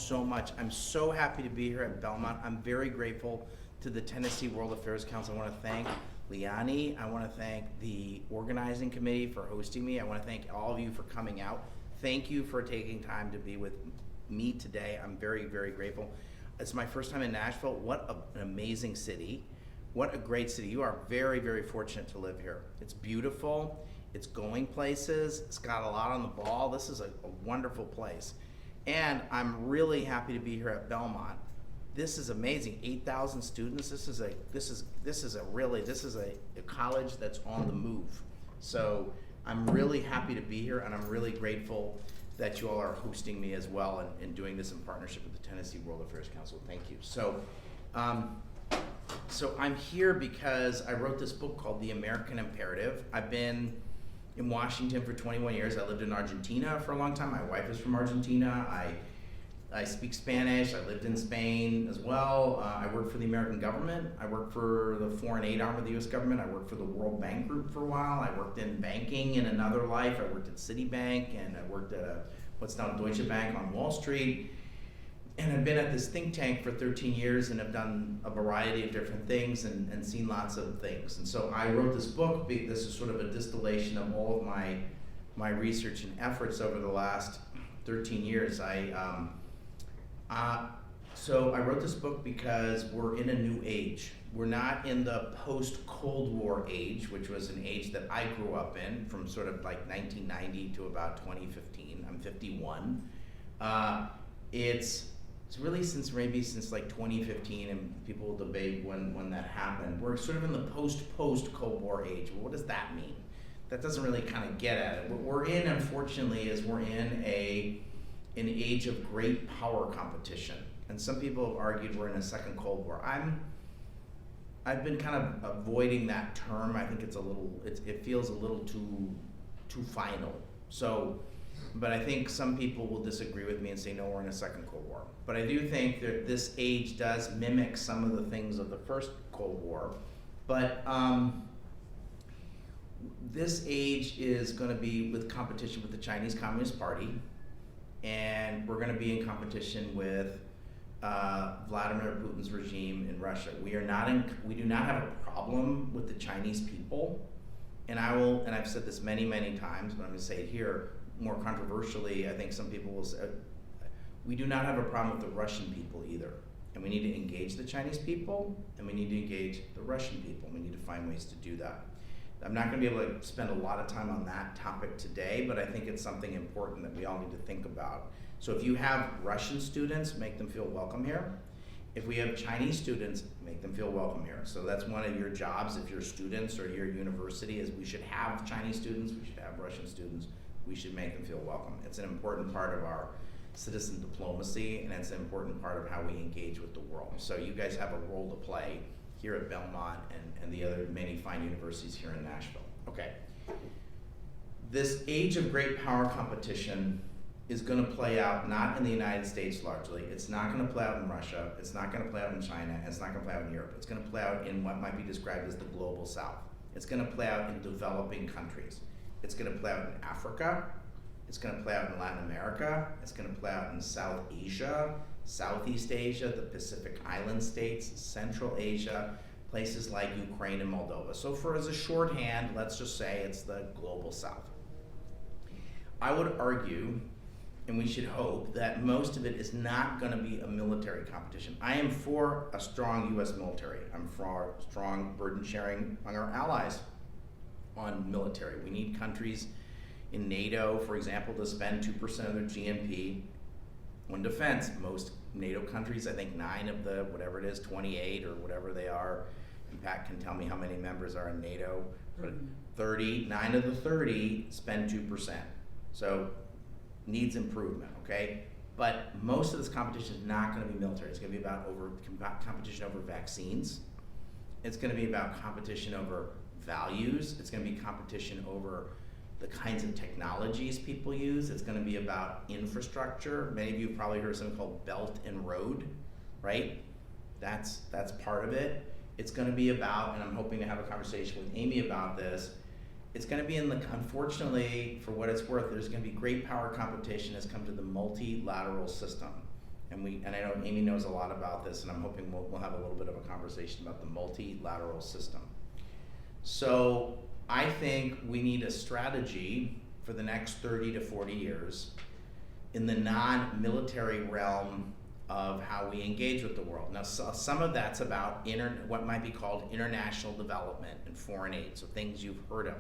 so much. I'm so happy to be here at Belmont. I'm very grateful to the Tennessee World Affairs Council. I want to thank Liani. I want to thank the organizing committee for hosting me. I want to thank all of you for coming out. Thank you for taking time to be with me today. I'm very, very grateful. It's my first time in Nashville. What an amazing city. What a great city. You are very, very fortunate to live here. It's beautiful. It's going places. It's got a lot on the ball. This is a wonderful place. And I'm really happy to be here at Belmont. This is amazing. 8,000 students. This is a college that's on the move. So I'm really happy to be here, and I'm really grateful that you all are hosting me as well and doing this in partnership with the Tennessee World Affairs Council. Thank you. So I'm here because I wrote this book called The American Imperative. I've been in Washington for 21 years. I lived in Argentina for a long time. My wife is from Argentina. I speak Spanish. I lived in Spain as well. I worked for the American government. I worked for the foreign aid arm of the US government. I worked for the World Bank Group for a while. I worked in banking in another life. I worked at Citibank, and I worked at what's now Deutsche Bank on Wall Street. And I've been at this think tank for 13 years and have done a variety of different things and seen lots of things. And so I wrote this book. This is sort of a distillation of all of my research and efforts over the last 13 years. So I wrote this book because we're in a new age. We're not in the post-Cold War age, which was an age that I grew up in from sort of like 1990 to about 2015. I'm 51. It's really since like 2015, and people will debate when that happened. We're sort of in the post-Cold War age. Well, what does that mean? That doesn't really kind of get at it. What we're in, unfortunately, is we're in an age of great power competition. And some people have argued we're in a second Cold War. I've been kind of avoiding that term. I think it feels a little too final. So, but I think some people will disagree with me and say, no, we're in a second Cold War. But I do think that this age does mimic some of the things of the first Cold War. But this age is going to be with competition with the Chinese Communist Party, and we're going to be in competition with Vladimir Putin's regime in Russia. We do not have a problem with the Chinese people, and I've said this many, many times, but I'm going to say it here more controversially. I think some people will say, we do not have a problem with the Russian people either. And we need to engage the Chinese people, and we need to engage the Russian people. We need to find ways to do that. I'm not going to be able to spend a lot of time on that topic today, but I think it's something important that we all need to think about. So if you have Russian students, make them feel welcome here. If we have Chinese students, make them feel welcome here. So that's one of your jobs if you're students or your university, is we should have Chinese students, we should have Russian students, we should make them feel welcome. It's an important part of our citizen diplomacy, and it's an important part of how we engage with the world. So you guys have a role to play here at Belmont and the other many fine universities here in Nashville. Okay. This age of great power competition is going to play out not in the United States largely. It's not going to play out in Russia. It's not going to play out in China. And it's not going to play out in Europe. It's going to play out in what might be described as the global South. It's going to play out in developing countries. It's going to play out in Africa. It's going to play out in Latin America. It's going to play out in South Asia, Southeast Asia, the Pacific Island states, Central Asia, places like Ukraine and Moldova. So as a shorthand, let's just say it's the global South. I would argue, and we should hope, that most of it is not going to be a military competition. I am for a strong U.S. military. I'm for strong burden sharing among our allies on military. We need countries in NATO, for example, to spend 2% of their GNP on defense. Most NATO countries, I think 9 of the, whatever it is, 28 or whatever they are, and Pat can tell me how many members are in NATO, but 9 of the 30 spend 2%. So needs improvement, okay? But most of this competition is not going to be military. It's going to be about competition over vaccines. It's going to be about competition over values. It's going to be competition over the kinds of technologies people use. It's going to be about infrastructure. Many of you have probably heard of something called Belt and Road, right? That's part of it. It's going to be about, and I'm hoping to have a conversation with Amy about this, it's going to be unfortunately, for what it's worth, there's going to be great power competition that's come to the multilateral system. and I know Amy knows a lot about this, and I'm hoping we'll have a little bit of a conversation about the multilateral system. So I think we need a strategy for the next 30 to 40 years in the non-military realm of how we engage with the world. Now, some of that's about what might be called international development and foreign aid, so things you've heard of.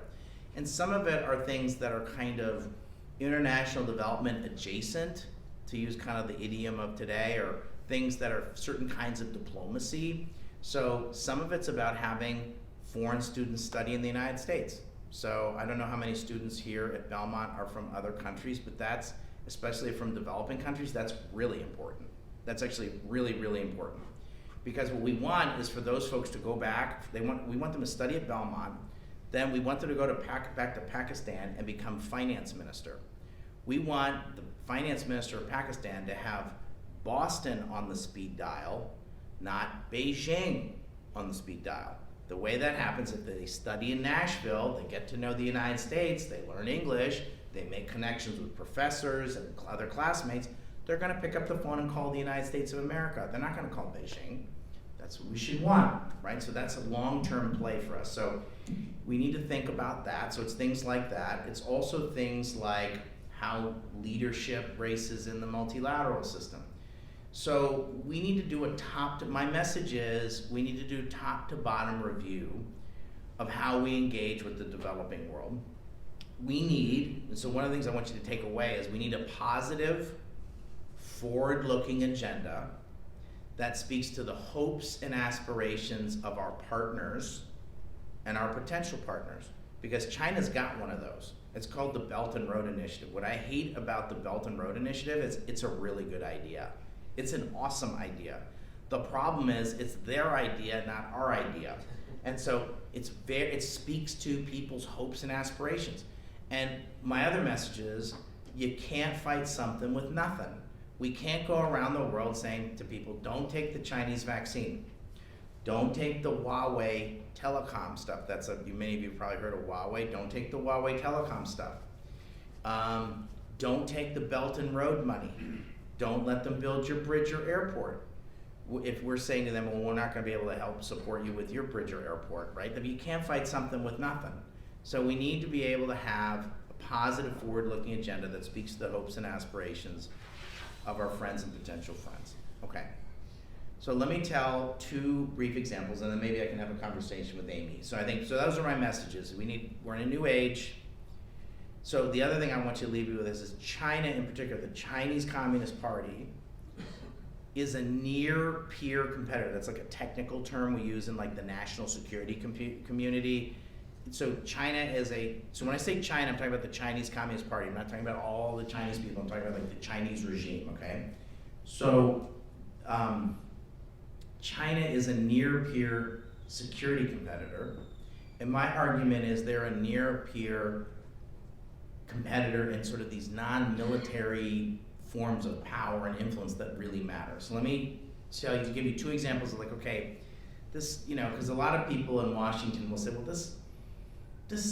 And some of it are things that are kind of international development adjacent, to use kind of the idiom of today, or things that are certain kinds of diplomacy. So some of it's about having foreign students study in the United States. So I don't know how many students here at Belmont are from other countries, but that's, especially from developing countries, that's really important. That's actually really, really important. Because what we want is for those folks to go back, we want them to study at Belmont, then we want them to go back to Pakistan and become finance minister. We want the finance minister of Pakistan to have Boston on the speed dial, not Beijing on the speed dial. The way that happens, if they study in Nashville, they get to know the United States, they learn English, they make connections with professors and other classmates, they're gonna pick up the phone and call the United States of America. They're not gonna call Beijing. That's what we should want, right? So that's a long-term play for us. So we need to think about that. So it's things like that. It's also things like how leadership races in the multilateral system. So we need to do my message is we need to do top to bottom review of how we engage with the developing world. And so one of the things I want you to take away is we need a positive, forward-looking agenda that speaks to the hopes and aspirations of our partners and our potential partners, because China's got one of those. It's called the Belt and Road Initiative. What I hate about the Belt and Road Initiative is it's a really good idea. It's an awesome idea. The problem is it's their idea, not our idea. And so it speaks to people's hopes and aspirations. And my other message is you can't fight something with nothing. We can't go around the world saying to people, don't take the Chinese vaccine. Don't take the Huawei telecom stuff. Many of you have probably heard of Huawei. Don't take the Huawei telecom stuff. Don't take the Belt and Road money. Don't let them build your bridge or airport. If we're saying to them, well, we're not gonna be able to help support you with your bridge or airport, right? But you can't fight something with nothing. So we need to be able to have a positive forward-looking agenda that speaks to the hopes and aspirations of our friends and potential friends. Okay. So let me tell two brief examples, and then maybe I can have a conversation with Amy. So those are my messages. We're in a new age. So the other thing I want you to leave you with is China in particular, the Chinese Communist Party, is a near peer competitor. That's like a technical term we use in like the national security community. So so when I say China, I'm talking about the Chinese Communist Party. I'm not talking about all the Chinese people. I'm talking about like the Chinese regime, okay? So China is a near peer security competitor. And my argument is they're a near peer competitor in sort of these non-military forms of power and influence that really matter. So let me give you two examples of like, okay, this, because a lot of people in Washington will say, well, this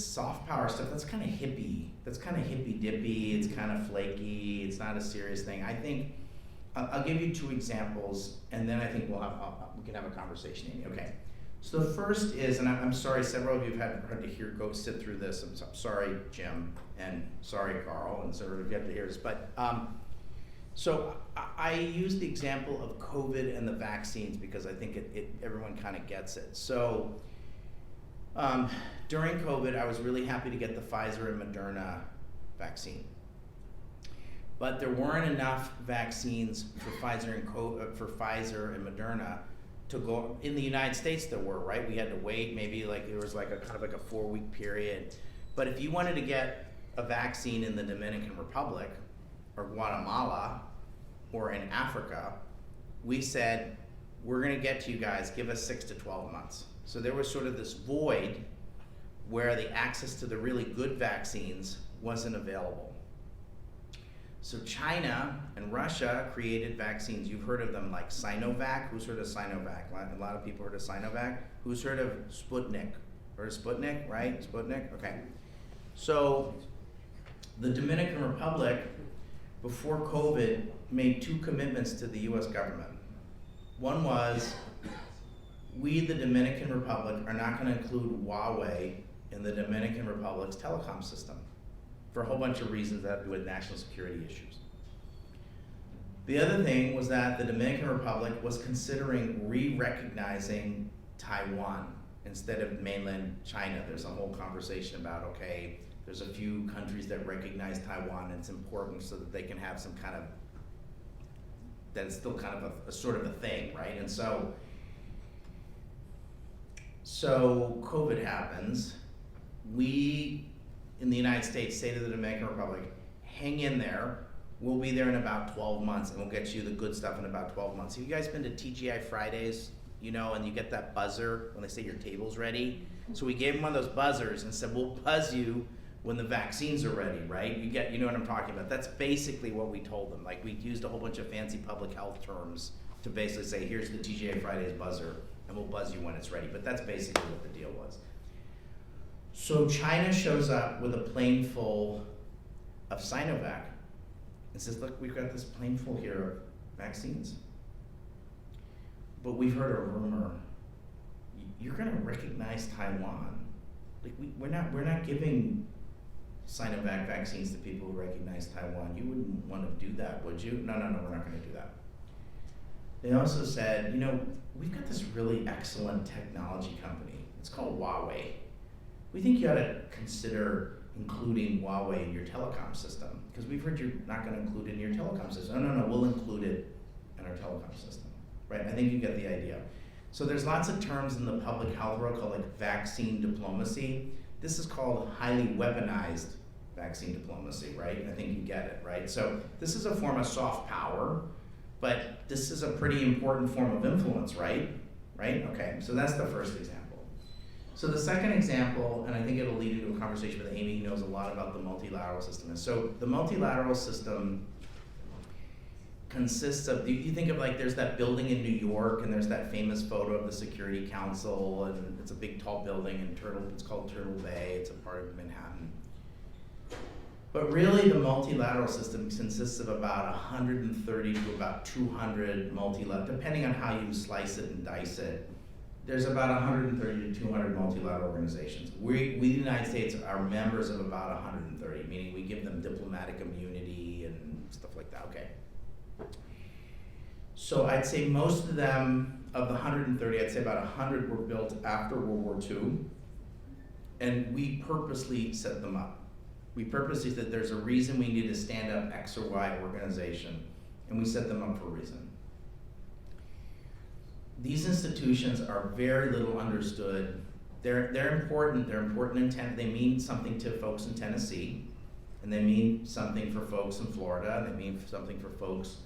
soft power stuff, that's kind of hippie. That's kind of hippy-dippy, it's kind of flaky, it's not a serious thing. I think, I'll give you two examples, and then I think we can have a conversation, Amy. Okay. So the first is, and I'm sorry, several of you have had to go sit through this. I'm sorry, Jim, and sorry, Carl, and several of you have to hear this. But so I use the example of COVID and the vaccines because I think everyone kind of gets it. So during COVID, I was really happy to get the Pfizer and Moderna vaccine. But there weren't enough vaccines for Pfizer and Moderna to go in the United States. There were, right? We had to wait. Maybe there was like a kind of like a 4-week period. But if you wanted to get a vaccine in the Dominican Republic or Guatemala or in Africa, we said we're going to get to you guys. Give us 6 to 12 months. So there was sort of this void where the access to the really good vaccines wasn't available. So China and Russia created vaccines. You've heard of them like Sinovac. Who's heard of Sinovac? A lot of people heard of Sinovac. Who's heard of Sputnik? Heard of Sputnik, right? Sputnik, okay. So the Dominican Republic before COVID, made two commitments to the US government. One was, we, the Dominican Republic, are not gonna include Huawei in the Dominican Republic's telecom system for a whole bunch of reasons that have to do with national security issues. The other thing was that the Dominican Republic was considering re-recognizing Taiwan instead of mainland China. There's a whole conversation about, okay, there's a few countries that recognize Taiwan, and it's important so that they can have some kind of, that it's still kind of a sort of a thing, right? And so COVID happens. We, in the United States, say to the Dominican Republic, hang in there. We'll be there in about 12 months, and we'll get you the good stuff in about 12 months. Have you guys been to TGI Fridays, you know, and you get that buzzer when they say your table's ready? So we gave them one of those buzzers and said, we'll buzz you when the vaccines are ready, right? You know what I'm talking about. That's basically what we told them. Like, we used a whole bunch of fancy public health terms to basically say, here's the TGI Fridays buzzer, and we'll buzz you when it's ready. But that's basically what the deal was. So China shows up with a plane full of Sinovac and says, look, we've got this plane full here of vaccines. But we've heard a rumor, you're gonna recognize Taiwan. Like, we're not giving Sinovac vaccines to people who recognize Taiwan. You wouldn't want to do that, would you? No, we're not gonna do that. They also said, you know, we've got this really excellent technology company. It's called Huawei. We think you ought to consider including Huawei in your telecom system, because we've heard you're not going to include it in your telecom system. No, we'll include it in our telecom system, right? I think you get the idea. So there's lots of terms in the public health world called like vaccine diplomacy. This is called highly weaponized vaccine diplomacy, right? I think you get it, right? So this is a form of soft power, but this is a pretty important form of influence, right? Right? Okay, so that's the first example. So the second example, and I think it'll lead into a conversation with Amy, who knows a lot about the multilateral system. So the multilateral system consists of, you think of like, there's that building in New York, and there's that famous photo of the Security Council, and it's a big tall building in it's called Turtle Bay, it's a part of Manhattan. But really the multilateral system consists of about 130 to about 200 depending on how you slice it and dice it. There's about 130 to 200 multilateral organizations. We the United States are members of about 130, meaning we give them diplomatic immunity and stuff like that, okay. So I'd say most of them, of the 130, I'd say about 100 were built after World War II, and we purposely set them up. We purposely said there's a reason we need to stand up X or Y organization, and we set them up for a reason. These institutions are very little understood. They're important. They're important in they mean something to folks in Tennessee, and they mean something for folks in Florida. They mean something for folks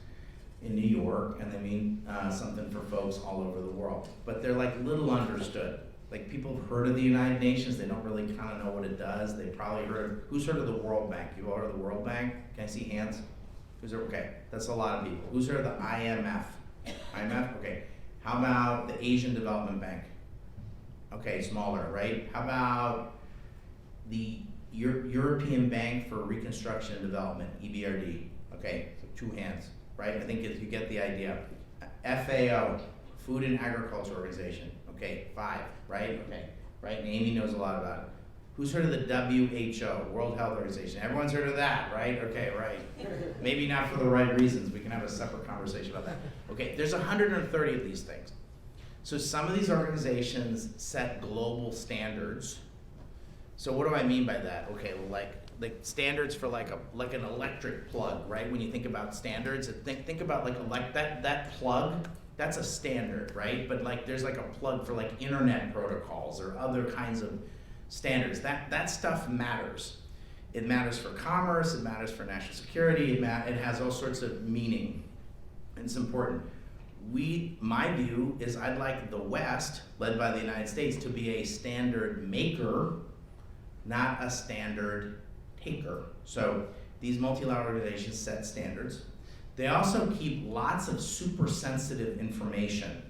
in New York, and they mean something for folks all over the world. But they're like little understood. Like, people have heard of the United Nations. They don't really kind of know what it does. They probably who's heard of the World Bank? You all heard of the World Bank? Can I see hands? Okay, that's a lot of people. Who's heard of the IMF? IMF, okay. How about the Asian Development Bank? Okay, smaller, right? How about the European Bank for Reconstruction and Development, EBRD? Okay, so 2 hands, right? I think you get the idea. FAO, Food and Agriculture Organization. Okay, 5, right? Okay, right? And Amy knows a lot about it. Who's heard of the WHO, World Health Organization? Everyone's heard of that, right? Okay, right. Maybe not for the right reasons. We can have a separate conversation about that. Okay, there's 130 of these things. So some of these organizations set global standards. So what do I mean by that? Okay, well, like standards for like an electric plug, right? When you think about standards, think about like that plug. That's a standard, right? But like there's like a plug for like internet protocols or other kinds of standards. That stuff matters. It matters for commerce, it matters for national security, it has all sorts of meaning, and it's important. My view is I'd like the West, led by the United States, to be a standard maker, not a standard taker. So these multilateral organizations set standards. They also keep lots of super sensitive information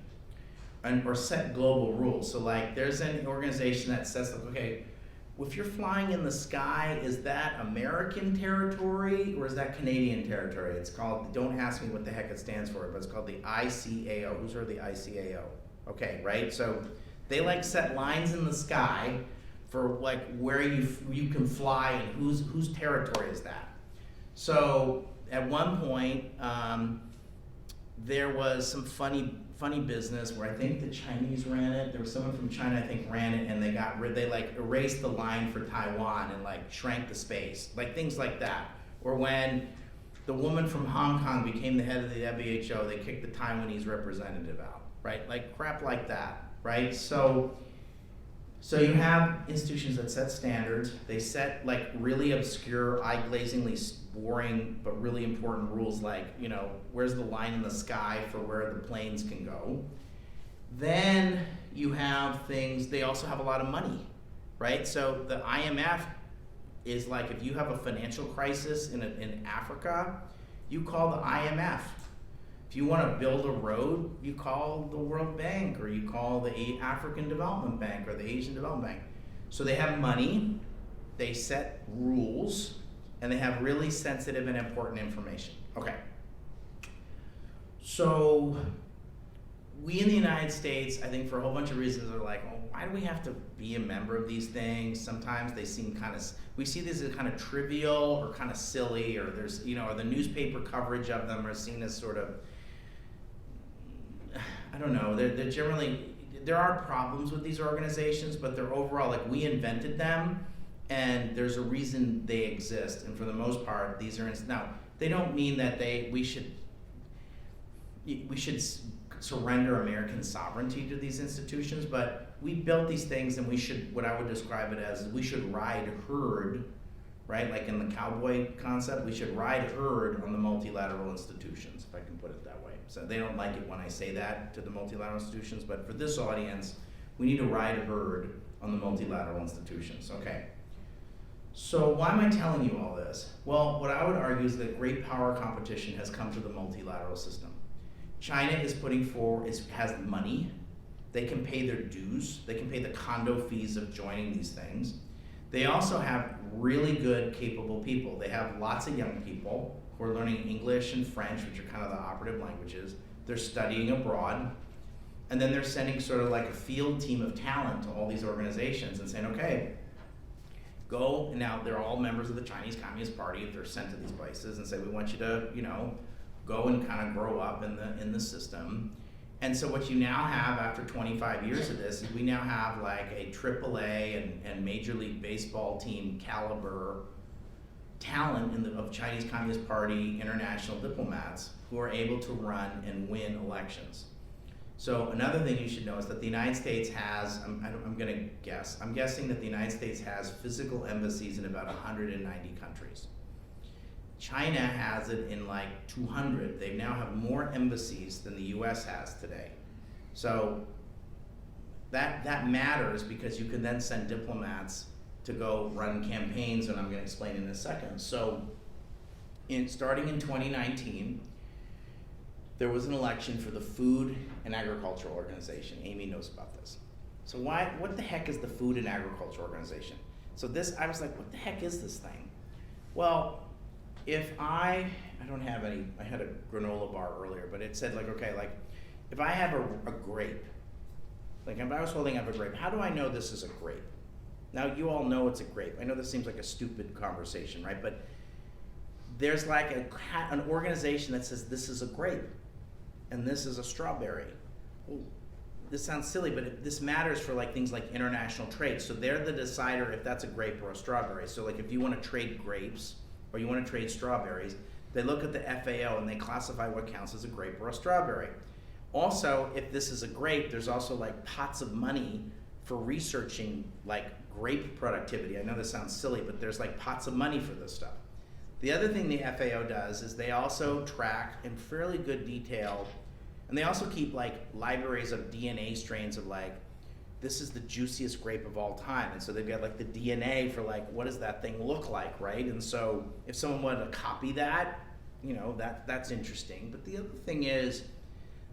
or set global rules. So like there's an organization that says, okay, if you're flying in the sky, is that American territory or is that Canadian territory? It's called, don't ask me what the heck it stands for, but it's called the ICAO. Who's heard of the ICAO? Okay, right? So they like set lines in the sky for like where you can fly and whose territory is that. So at one point, there was some funny business where I think the Chinese ran it. There was someone from China, I think, ran it, and they like erased the line for Taiwan and like shrank the space, like things like that. Or when the woman from Hong Kong became the head of the WHO, they kicked the Taiwanese representative out, right? Like crap like that, right? So you have institutions that set standards. They set like really obscure, eye-glazingly boring but really important rules, like, you know, where's the line in the sky for where the planes can go. Then you have things, they also have a lot of money, right? So the IMF is like, if you have a financial crisis in Africa, you call the IMF. If you want to build a road, you call the World Bank, or you call the African Development Bank or the Asian Development Bank. So they have money, they set rules, and they have really sensitive and important information. Okay. So we in the United States, I think for a whole bunch of reasons, are like, oh, why do we have to be a member of these things? Sometimes they seem kind of, we see these as kind of trivial or kind of silly, or there's, you know, or the newspaper coverage of them are seen as sort of, I don't know, they're generally, there are problems with these organizations, but they're overall, like, we invented them, and there's a reason they exist, and for the most part, these are, now, they don't mean that we should surrender American sovereignty to these institutions, but we built these things, and we should, what I would describe it as, we should ride herd, right? Like in the cowboy concept, we should ride herd on the multilateral institutions, if I can put it that way. So they don't like it when I say that to the multilateral institutions, but for this audience, we need to ride herd on the multilateral institutions, okay? So why am I telling you all this? Well, what I would argue is that great power competition has come to the multilateral system. China is putting forward, has money, they can pay their dues, they can pay the condo fees of joining these things. They also have really good, capable people. They have lots of young people who are learning English and French, which are kind of the operative languages. They're studying abroad. And then they're sending sort of like a field team of talent to all these organizations and saying, okay, go, and now they're all members of the Chinese Communist Party if they're sent to these places, and say, we want you to, you know, go and kind of grow up in the system. And so what you now have after 25 years of this is we now have like a AAA and Major League Baseball team caliber talent of Chinese Communist Party international diplomats who are able to run and win elections. So another thing you should know is that the United States has, I'm guessing that the United States has physical embassies in about 190 countries. China has it in like 200. They now have more embassies than the US has today. So that matters because you can then send diplomats to go run campaigns, and I'm going to explain in a second. So starting in 2019, there was an election for the Food and Agriculture Organization. Amy knows about this. So what the heck is the Food and Agriculture Organization? So I was like, what the heck is this thing? Well, if I don't have any, I had a granola bar earlier, but it said like, okay, like if I have a grape, like if I was holding up a grape, how do I know this is a grape? Now you all know it's a grape. I know this seems like a stupid conversation, right? But there's like an organization that says this is a grape and this is a strawberry. Well, this sounds silly, but this matters for like things like international trade. So they're the decider if that's a grape or a strawberry. So like if you want to trade grapes or you want to trade strawberries, they look at the FAO and they classify what counts as a grape or a strawberry. Also, if this is a grape, there's also like pots of money for researching like grape productivity. I know this sounds silly, but there's like pots of money for this stuff. The other thing the FAO does is they also track in fairly good detail, and they also keep like libraries of DNA strains of like, this is the juiciest grape of all time. And so they've got like the DNA for like, what does that thing look like, right? And so if someone wanted to copy that, you know, that's interesting. But the other thing is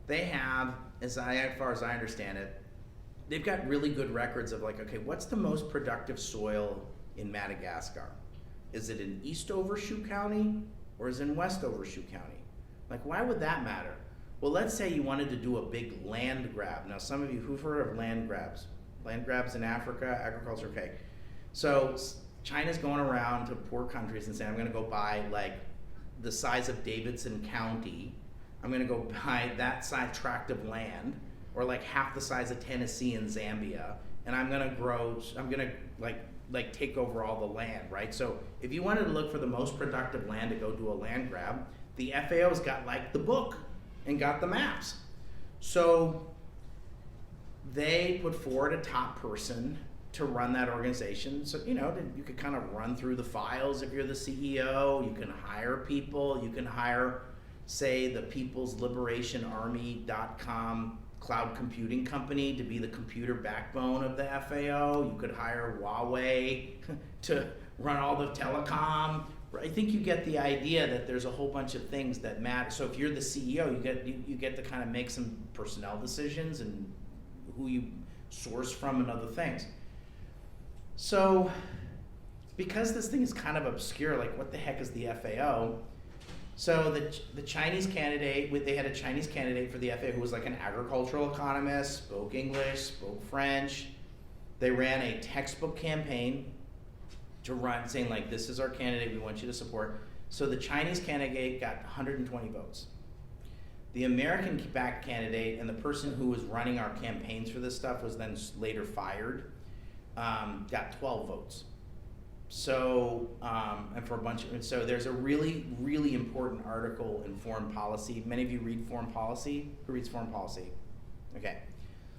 they have, as far as I understand it, they've got really good records of like, okay, what's the most productive soil in Madagascar? Is it in East Overshoe County or is it in West Overshoe County? Like, why would that matter? Well, let's say you wanted to do a big land grab. Now, some of you who've heard of land grabs. Land grabs in Africa, agriculture, okay. So China's going around to poor countries and saying, I'm gonna go buy like the size of Davidson County. I'm gonna go buy that size tract of land, or like half the size of Tennessee and Zambia, and I'm gonna like take over all the land, right? So if you wanted to look for the most productive land to go do a land grab, the FAO's got like the book and got the maps. So they put forward a top person to run that organization. So, you know, you could kind of run through the files if you're the CEO. You can hire people. You can hire, say, the peoplesliberationarmy.com cloud computing company to be the computer backbone of the FAO. You could hire Huawei to run all the telecom. I think you get the idea that there's a whole bunch of things that matter. So if you're the CEO, you get to kind of make some personnel decisions and who you source from and other things. So because this thing is kind of obscure, like what the heck is the FAO? So the Chinese candidate, they had a Chinese candidate for the FAO who was like an agricultural economist, spoke English, spoke French. They ran a textbook campaign to run, saying like, this is our candidate, we want you to support. So the Chinese candidate got 120 votes. The American-backed candidate and the person who was running our campaigns for this stuff was then later fired, got 12 votes. So, and for a bunch of, so there's a really, really important article in Foreign Policy. Many of you read Foreign Policy? Who reads Foreign Policy? Okay.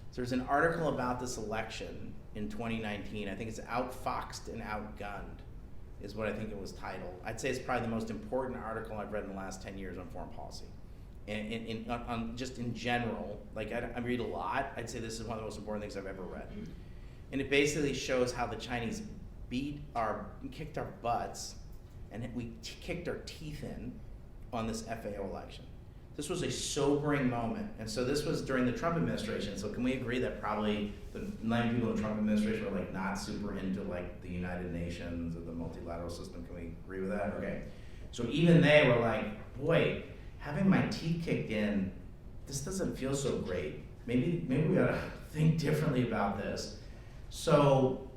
So there's an article about this election in 2019. I think it's Outfoxed and Outgunned is what I think it was titled. I'd say it's probably the most important article I've read in the last 10 years on foreign policy. And on just in general, like I read a lot, I'd say this is one of the most important things I've ever read. And it basically shows how the Chinese kicked our butts, and we kicked our teeth in on this FAO election. This was a sobering moment, and so this was during the Trump administration. So can we agree that probably the 9 people in the Trump administration were like not super into like the United Nations or the multilateral system? Can we agree with that? Okay. So even they were like, boy, having my teeth kicked in, this doesn't feel so great. Maybe we ought to think differently about this. So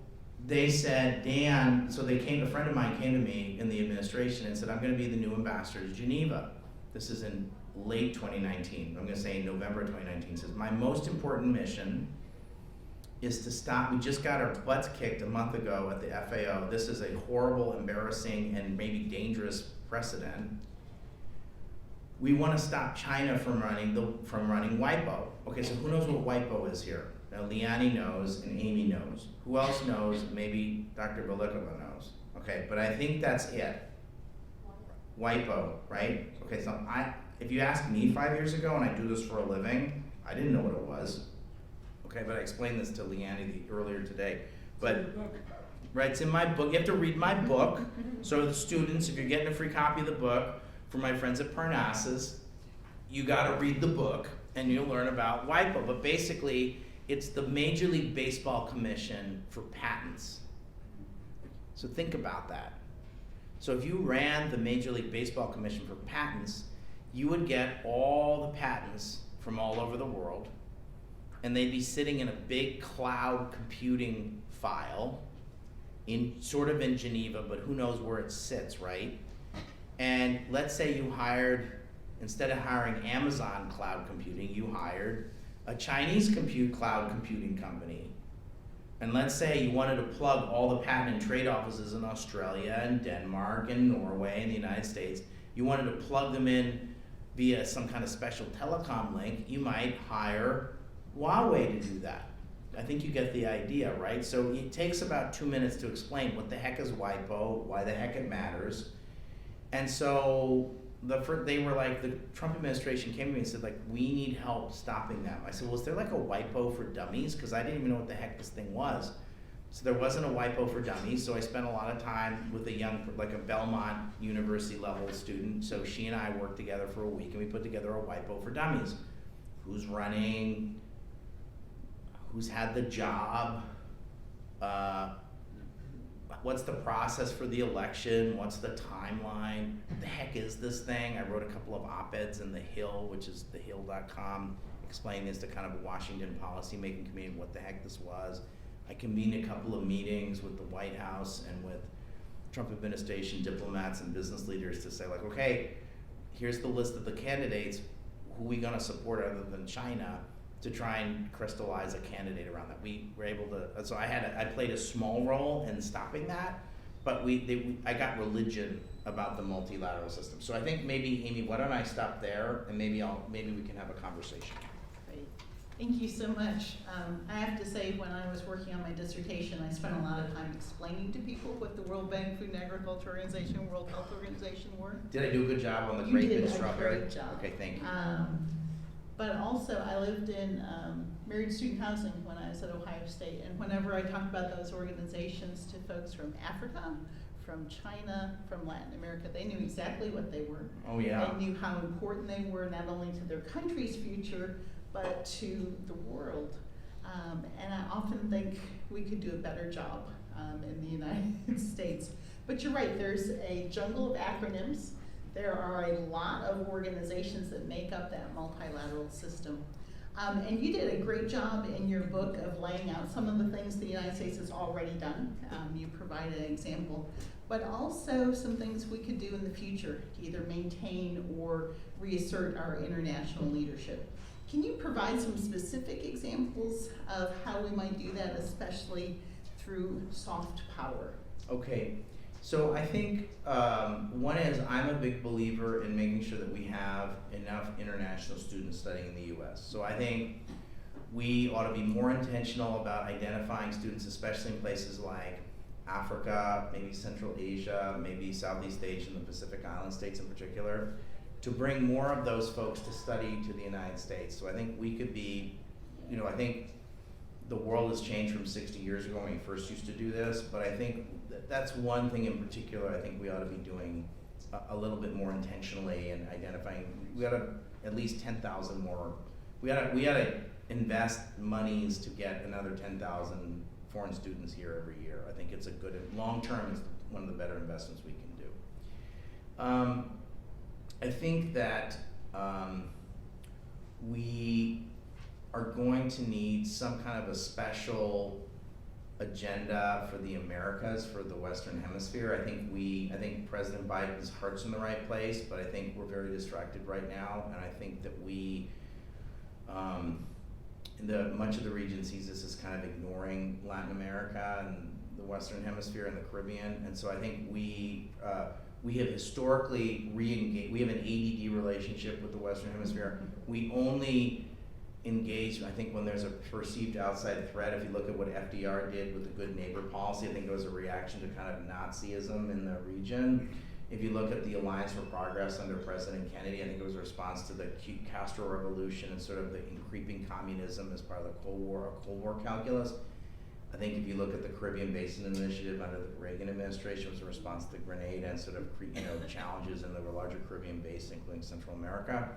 they said, Dan, so a friend of mine came to me in the administration and said, I'm gonna be the new ambassador to Geneva. This is in late 2019, I'm gonna say November 2019, says, my most important mission is to stop, we just got our butts kicked a month ago at the FAO. This is a horrible, embarrassing, and maybe dangerous precedent. We wanna stop China from running WIPO. Okay, so who knows what WIPO is here? Now Liani knows and Amy knows. Who else knows? Maybe Dr. Velikova knows. Okay, but I think that's it. WIPO, right? Okay, so if you asked me 5 years ago, and I do this for a living, I didn't know what it was. Okay, but I explained this to Liani earlier today. But right, it's in my book. You have to read my book. So the students, if you're getting a free copy of the book from my friends at Parnassus, you got to read the book, and you'll learn about WIPO. But basically, it's the Major League Baseball Commission for patents. So think about that. So if you ran the Major League Baseball Commission for patents, you would get all the patents from all over the world, and they'd be sitting in a big cloud computing file in Geneva, but who knows where it sits, right? And let's say you hired, instead of hiring Amazon Cloud Computing, you hired a Chinese cloud computing company. And let's say you wanted to plug all the patent and trade offices in Australia and Denmark and Norway and the United States. You wanted to plug them in via some kind of special telecom link. You might hire Huawei to do that. I think you get the idea, right? So it takes about 2 minutes to explain what the heck is WIPO, why the heck it matters. And so they were like, the Trump administration came to me and said, like, we need help stopping them. I said, well, is there like a WIPO for dummies? Because I didn't even know what the heck this thing was. So there wasn't a WIPO for dummies, so I spent a lot of time with a Belmont University level student. So she and I worked together for a week, and we put together a WIPO for dummies. Who's running who's had the job, what's the process for the election, what's the timeline, what the heck is this thing? I wrote a couple of op-eds in The Hill, which is thehill.com, explaining this to kind of a Washington policymaking committee, what the heck this was. I convened a couple of meetings with the White House and with Trump administration diplomats and business leaders to say, like, okay, here's the list of the candidates, who are we gonna support other than China, to try and crystallize a candidate around that. We were able to, so I played a small role in stopping that, but I got religion about the multilateral system. So I think maybe, Amy, why don't I stop there, and maybe we can have a conversation. Great. Thank you so much. I have to say, when I was working on my dissertation, I spent a lot of time explaining to people what the World Bank, Food and Agriculture Organization, World Health Organization were. Did I do a good job on the Great Big Strawberry? You did a great job. Okay, thank you. But also, I lived in married student housing when I was at Ohio State, and whenever I talked about those organizations to folks from Africa, from China, from Latin America, they knew exactly what they were. Oh yeah. They knew how important they were, not only to their country's future, but to the world. And I often think we could do a better job in the United States. But you're right, there's a jungle of acronyms. There are a lot of organizations that make up that multilateral system. And you did a great job in your book of laying out some of the things the United States has already done. You provided an example, but also some things we could do in the future to either maintain or reassert our international leadership. Can you provide some specific examples of how we might do that, especially through soft power? Okay. So I think one is, I'm a big believer in making sure that we have enough international students studying in the US. So I think we ought to be more intentional about identifying students, especially in places like Africa, maybe Central Asia, maybe Southeast Asia and the Pacific Island states in particular, to bring more of those folks to study to the United States. So I think we could be, I think the world has changed from 60 years ago when we first used to do this, but I think that's one thing in particular I think we ought to be doing a little bit more intentionally and identifying. We ought to at least 10,000 more. We ought to invest monies to get another 10,000 foreign students here every year. I think it's a good, long term, it's one of the better investments we can do. I think that we are going to need some kind of a special agenda for the Americas, for the Western Hemisphere. I think President Biden's heart's in the right place, but I think we're very distracted right now, and I think that we, much of the region sees this as kind of ignoring Latin America and the Western Hemisphere and the Caribbean, and so I think we have historically re-engaged. We have an ADD relationship with the Western Hemisphere. We only engage, I think, when there's a perceived outside threat. If you look at what FDR did with the good neighbor policy, I think it was a reaction to kind of Nazism in the region. If you look at the Alliance for Progress under President Kennedy, I think it was a response to the Castro Revolution and sort of the creeping communism as part of the Cold War calculus. I think if you look at the Caribbean Basin Initiative under the Reagan administration, it was a response to the Grenada and sort of challenges in the larger Caribbean basin, including Central America.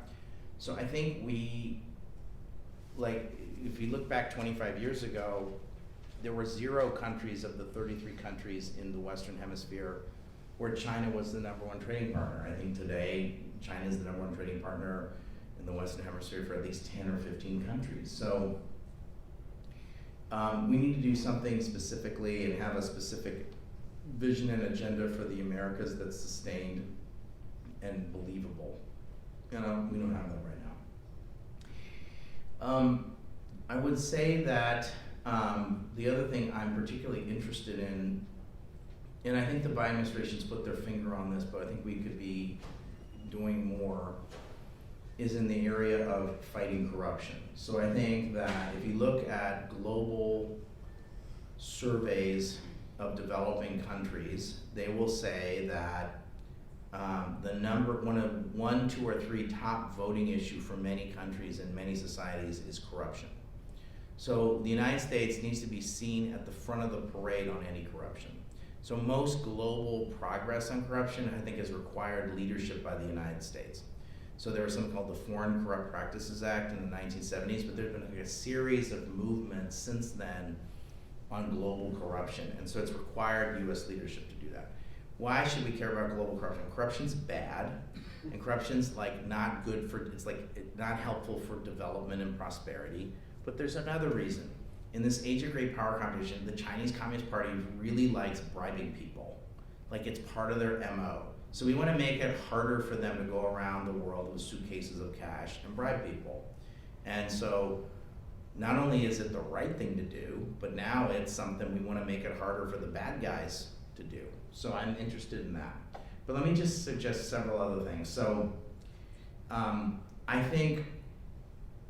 So I think if you look back 25 years ago, there were 0 countries of the 33 countries in the Western Hemisphere where China was the #1 trading partner. I think today, China is the #1 trading partner in the Western Hemisphere for at least 10 or 15 countries. So we need to do something specifically and have a specific vision and agenda for the Americas that's sustained and believable. We don't have that right now. I would say that the other thing I'm particularly interested in, and I think the Biden administration's put their finger on this, but I think we could be doing more, is in the area of fighting corruption. So I think that if you look at global surveys of developing countries, they will say that one, 2, or 3 top voting issue for many countries and many societies is corruption. So the United States needs to be seen at the front of the parade on any corruption. So most global progress on corruption, I think, has required leadership by the United States. So there was something called the Foreign Corrupt Practices Act in the 1970s, but there's been like a series of movements since then on global corruption, and so it's required U.S. leadership to do that. Why should we care about global corruption? Corruption's bad, and corruption's like not good for, it's like not helpful for development and prosperity, but there's another reason. In this age of great power competition, the Chinese Communist Party really likes bribing people. Like it's part of their MO. So we want to make it harder for them to go around the world with suitcases of cash and bribe people. And so not only is it the right thing to do, but now it's something we want to make it harder for the bad guys to do. So I'm interested in that. But let me just suggest several other things. So I think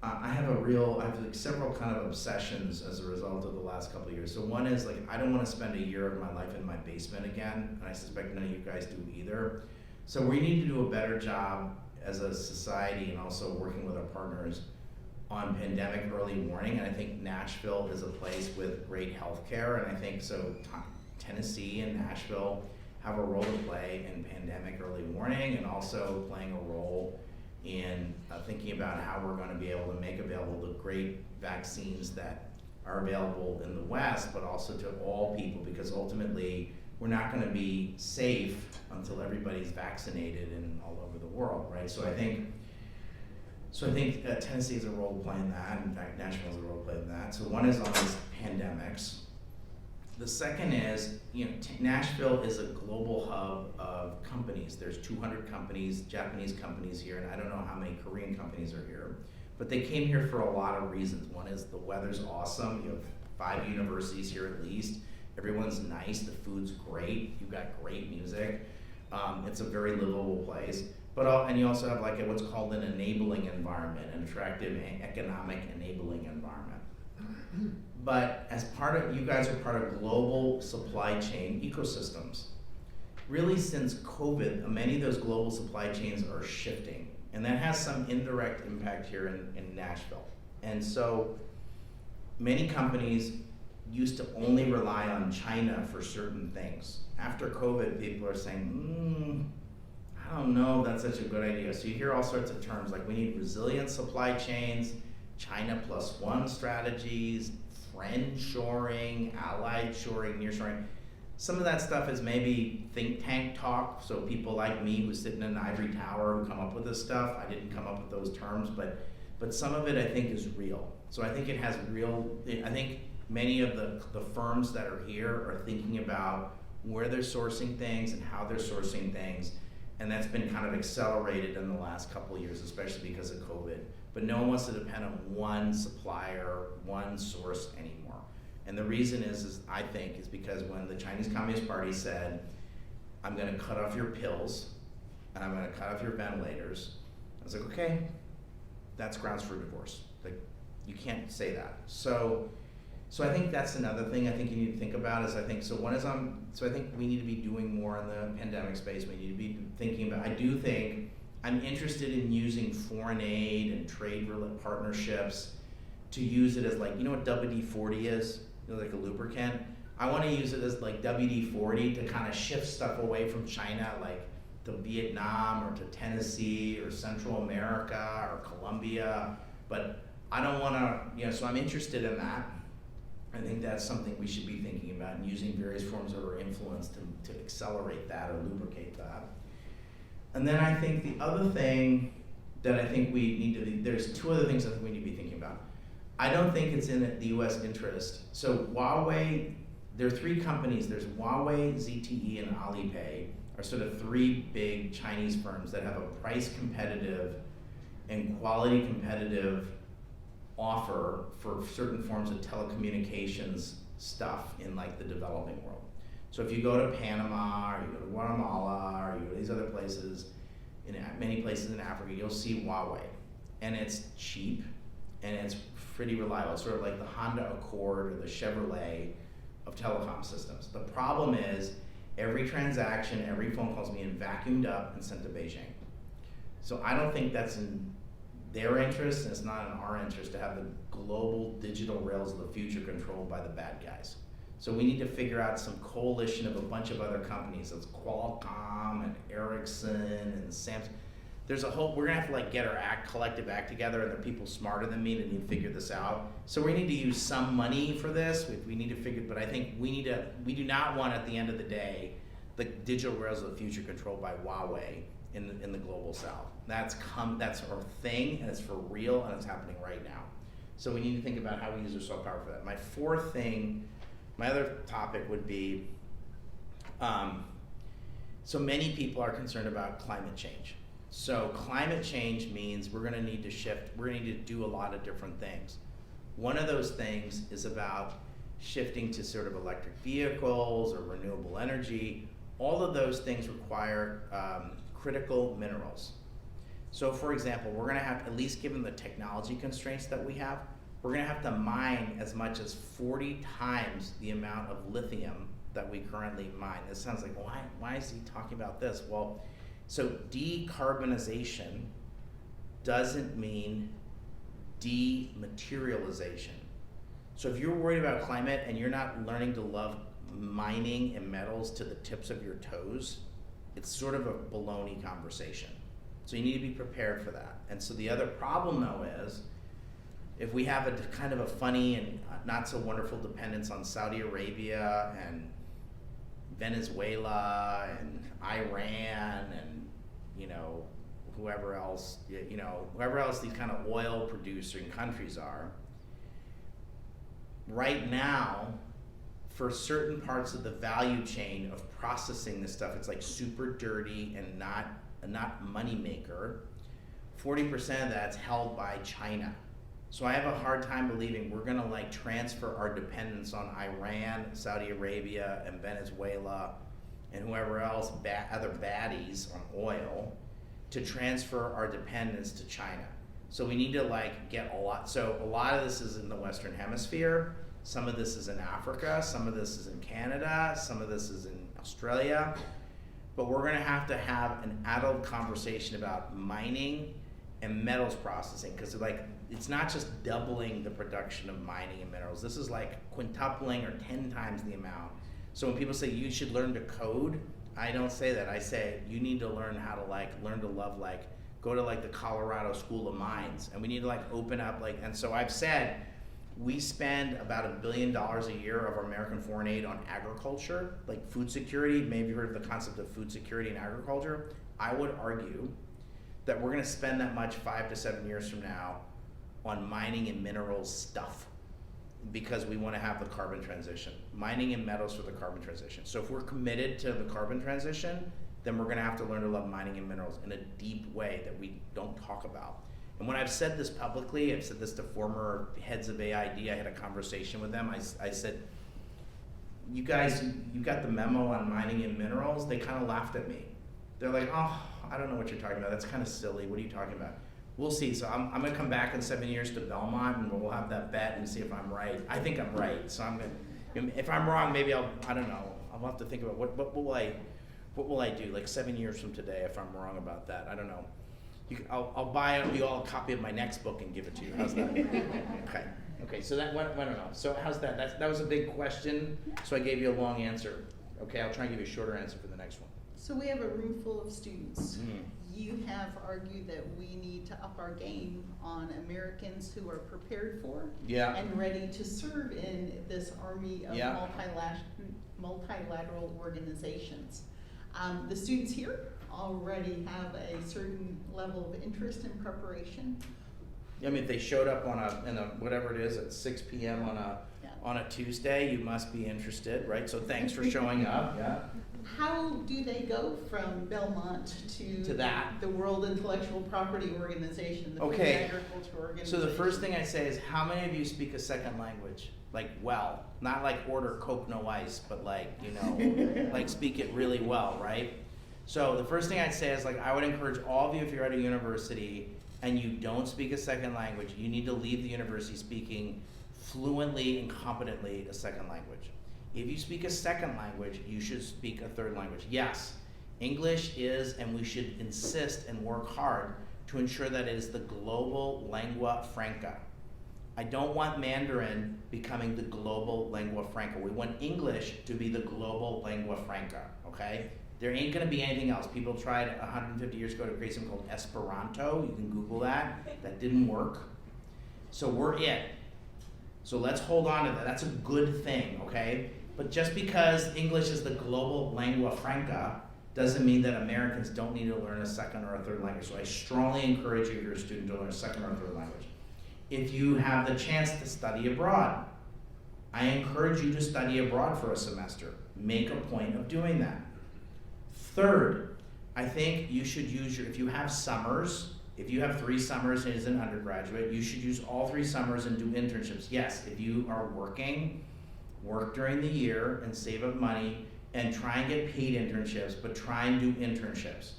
I have like several kind of obsessions as a result of the last couple of years. So one is like, I don't want to spend a year of my life in my basement again, and I suspect none of you guys do either. So we need to do a better job as a society and also working with our partners on pandemic early warning. And I think Nashville is a place with great healthcare, and I think so Tennessee and Nashville have a role to play in pandemic early warning, and also playing a role in thinking about how we're going to be able to make available the great vaccines that are available in the West, but also to all people, because ultimately we're not going to be safe until everybody's vaccinated and all over the world, right? So I think Tennessee has a role to play in that. In fact, Nashville has a role to play in that. So one is on these pandemics. The second is, Nashville is a global hub of companies. There's 200 companies, Japanese companies here, and I don't know how many Korean companies are here. But they came here for a lot of reasons. One is the weather's awesome. You have 5 universities here at least. Everyone's nice, the food's great, you've got great music. It's a very livable place. And you also have like what's called an enabling environment, an attractive economic enabling environment. But as you guys are part of global supply chain ecosystems. Really since COVID, many of those global supply chains are shifting, and that has some indirect impact here in Nashville. And so many companies used to only rely on China for certain things. After COVID, people are saying, I don't know if that's such a good idea. So you hear all sorts of terms like we need resilient supply chains, China +1 strategies, friend shoring, allied shoring, near shoring. Some of that stuff is maybe think tank talk, so people like me who sit in an ivory tower who come up with this stuff. I didn't come up with those terms, but some of it I think is real. So I think it has I think many of the firms that are here are thinking about where they're sourcing things and how they're sourcing things, and that's been kind of accelerated in the last couple of years, especially because of COVID. But no one wants to depend on one supplier, one source anymore. And the reason is I think, is because when the Chinese Communist Party said, I'm going to cut off your pills, and I'm going to cut off your ventilators, I was like, okay, that's grounds for divorce. Like, you can't say that. So I think that's another thing I think you need to think about is I think we need to be doing more in the pandemic space. We need to be thinking about, I do think I'm interested in using foreign aid and trade partnerships to use it as like, you know what WD-40 is? Like a lubricant. I want to use it as like WD-40 to kind of shift stuff away from China, like to Vietnam or to Tennessee or Central America or Colombia. But I don't want to, so I'm interested in that. I think that's something we should be thinking about and using various forms of our influence to accelerate that or lubricate that. And then I think the other thing that I think we need to, there's 2 other things I think we need to be thinking about. I don't think it's in the US interest. So Huawei, there are 3 companies, there's Huawei, ZTE, and Alipay, are sort of 3 big Chinese firms that have a price competitive and quality competitive offer for certain forms of telecommunications stuff in like the developing world. So if you go to Panama, or you go to Guatemala, or you go to these other places, in many places in Africa, you'll see Huawei. And it's cheap, and it's pretty reliable. It's sort of like the Honda Accord or the Chevrolet of telecom systems. The problem is, every transaction, every phone call is being vacuumed up and sent to Beijing. So I don't think that's in their interest, and it's not in our interest to have the global digital rails of the future controlled by the bad guys. So we need to figure out some coalition of a bunch of other companies. That's Qualcomm and Ericsson and Samsung. we're gonna have to like get our collective act together, and there are people smarter than me that need to figure this out. So we need to use some money for this. We need to figure, but I think we do not want, at the end of the day, the digital rails of the future controlled by Huawei in the global south. That's our thing, and it's for real, and it's happening right now. So we need to think about how we use our soft power for that. My other topic would be, so many people are concerned about climate change. So climate change means we're gonna need to shift, we're gonna need to do a lot of different things. One of those things is about shifting to sort of electric vehicles or renewable energy. All of those things require critical minerals. So for example, we're gonna have, at least given the technology constraints that we have, we're gonna have to mine as much as 40 times the amount of lithium that we currently mine. This sounds like, why is he talking about this? Well, so decarbonization doesn't mean dematerialization. So if you're worried about climate and you're not learning to love mining and metals to the tips of your toes, it's sort of a baloney conversation. So you need to be prepared for that. And so the other problem though is, if we have a kind of a funny and not so wonderful dependence on Saudi Arabia and Venezuela and Iran and whoever else these kind of oil producing countries are, right now, for certain parts of the value chain of processing this stuff, it's like super dirty and not money maker. 40% of that's held by China. So I have a hard time believing we're gonna like transfer our dependence on Iran, Saudi Arabia, and Venezuela, and whoever else, other baddies on oil, to transfer our dependence to China. So we need to like get a lot. So a lot of this is in the Western Hemisphere. Some of this is in Africa. Some of this is in Canada. Some of this is in Australia. But we're gonna have to have an adult conversation about mining and metals processing, because it's not just doubling the production of mining and minerals. This is like quintupling or 10 times the amount. So when people say you should learn to code, I don't say that. I say you need to learn how to learn to love, go to the Colorado School of Mines, and we need to open up and so I've said we spend about $1 billion a year of our American foreign aid on agriculture, like food security. Maybe you've heard of the concept of food security in agriculture. I would argue that we're gonna spend that much 5 to 7 years from now on mining and minerals stuff, because we wanna have the carbon transition. Mining and metals for the carbon transition. So if we're committed to the carbon transition, then we're gonna have to learn to love mining and minerals in a deep way that we don't talk about. And when I've said this publicly, I've said this to former heads of AID, I had a conversation with them, I said, you guys, you got the memo on mining and minerals? They kind of laughed at me. They're like, oh, I don't know what you're talking about. That's kind of silly. What are you talking about? We'll see. So I'm going to come back in 7 years to Belmont, and we'll have that bet and see if I'm right. I think I'm right. So if I'm wrong, maybe I don't know. I'll have to think about what will I do 7 years from today if I'm wrong about that. I don't know. I'll buy you all a copy of my next book and give it to you. How's that? Okay. So that I don't know. So how's that? That was a big question. So I gave you a long answer. Okay, I'll try and give you a shorter answer for the next one. So we have a room full of students. You have argued that we need to up our game on Americans who are prepared for and ready to serve in this army of multilateral organizations. The students here already have a certain level of interest and preparation. I mean, if they showed up on whatever it is at 6 p.m. on a Tuesday, you must be interested, right? So thanks for showing up. Yeah. How do they go from Belmont to that, the World Intellectual Property Organization, the Food and Agriculture Organization? So the first thing I say is, how many of you speak a second language? Not order Coke no ice, but speak it really well, right? So the first thing I'd say is I would encourage all of you, if you're at a university and you don't speak a second language, you need to leave the university speaking fluently and competently a second language. If you speak a second language, you should speak a third language. Yes, English is, and we should insist and work hard to ensure that it is the global lingua franca. I don't want Mandarin becoming the global lingua franca. We want English to be the global lingua franca, okay? There ain't gonna be anything else. People tried 150 years ago to create something called Esperanto. You can Google that. That didn't work. So we're it. So let's hold on to that. That's a good thing, okay? But just because English is the global lingua franca doesn't mean that Americans don't need to learn a second or a third language. So I strongly encourage you, if you're a student, to learn a second or a third language. If you have the chance to study abroad, I encourage you to study abroad for a semester. Make a point of doing that. Third, I think you should use if you have summers, if you have 3 summers as an undergraduate, you should use all 3 summers and do internships. Yes, if you are working, work during the year and save up money and try and get paid internships, but try and do internships.